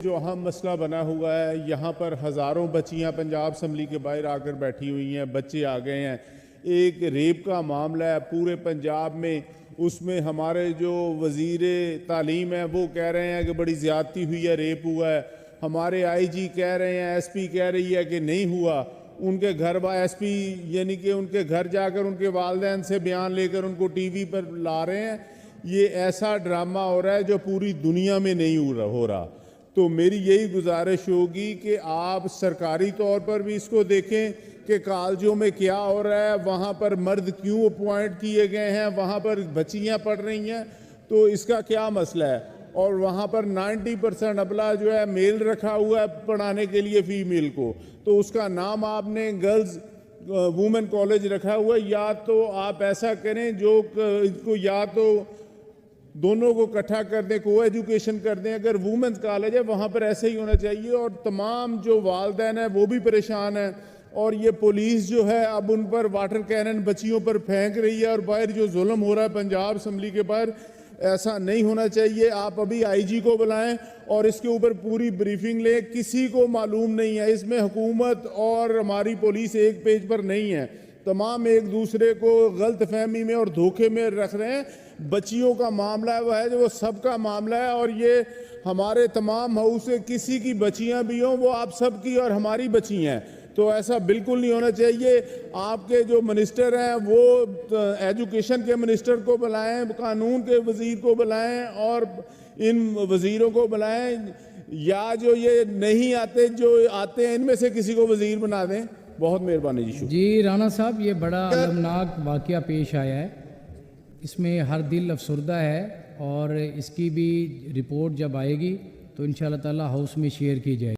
جو اہم مسئلہ بنا ہوا ہے، یہاں پر ہزاروں بچیاں پنجاب اسمبلی کے باہر آ کر بیٹھی ہوئی ہیں، بچے آ گئے ہیں۔ ایک ریپ کا معاملہ ہے پورے پنجاب میں، اس میں ہمارے جو وزیر تعلیم ہیں وہ کہہ رہے ہیں کہ بڑی زیادتی ہوئی ہے، ریپ ہوا ہے۔ ہمارے آئی جی کہہ رہے ہیں، ایس پی کہہ رہی ہے کہ نہیں ہوا۔ ان کے گھر ایس پی یعنی کہ ان کے گھر جا کر ان کے والدین سے بیان لے کر ان کو ٹی وی پر لا رہے ہیں۔ یہ ایسا ڈرامہ ہو رہا ہے جو پوری دنیا میں نہیں ہو رہا۔ تو میری یہی گزارش ہوگی کہ آپ سرکاری طور پر بھی اس کو دیکھیں کہ کالجوں میں کیا ہو رہا ہے، وہاں پر مرد کیوں اپوائنٹ کیے گئے ہیں، وہاں پر بچیاں پڑھ رہی ہیں، تو اس کا کیا مسئلہ ہے۔ اور وہاں پر 90% ابلا جو ہے میل رکھا ہوا ہے پڑھانے کے لیے فیمیل کو، تو اس کا نام آپ نے گرلز وومن کالج رکھا ہوا ہے۔ یا تو آپ ایسا کریں جو ان کو یا تو دونوں کو اکٹھا کر دیں، کو ایجوکیشن کر دیں۔ اگر وومنز کالج ہے وہاں پر ایسے ہی ہونا چاہیے۔ اور تمام جو والدین ہیں وہ بھی پریشان ہیں، اور یہ پولیس جو ہے اب ان پر واٹر کینن بچیوں پر پھینک رہی ہے، اور باہر جو ظلم ہو رہا ہے پنجاب اسمبلی کے باہر، ایسا نہیں ہونا چاہیے۔ آپ ابھی آئی جی کو بلائیں اور اس کے اوپر پوری بریفنگ لیں۔ کسی کو معلوم نہیں ہے، اس میں حکومت اور ہماری پولیس ایک پیج پر نہیں ہے، تمام ایک دوسرے کو غلط فہمی میں اور دھوکے میں رکھ رہے ہیں۔ بچیوں کا معاملہ ہے وہ ہے جو سب کا معاملہ ہے، اور یہ ہمارے تمام ہاؤس سے کسی کی بچیاں بھی ہوں وہ آپ سب کی اور ہماری بچی ہیں، تو ایسا بالکل نہیں ہونا چاہیے۔ آپ کے جو منسٹر ہیں وہ ایجوکیشن کے منسٹر کو بلائیں، قانون کے وزیر کو بلائیں، اور ان وزیروں کو بلائیں، یا جو یہ نہیں آتے جو آتے ہیں ان میں سے کسی کو وزیر بنا دیں۔ بہت مہربانی جی، شکریہ۔ جی رانا صاحب، یہ بڑا المناک واقعہ پیش آیا ہے، اس میں ہر دل افسردہ ہے، اور اس کی بھی رپورٹ جب آئے گی تو انشاءاللہ تعالی ہاؤس میں شیئر کی جائے گی۔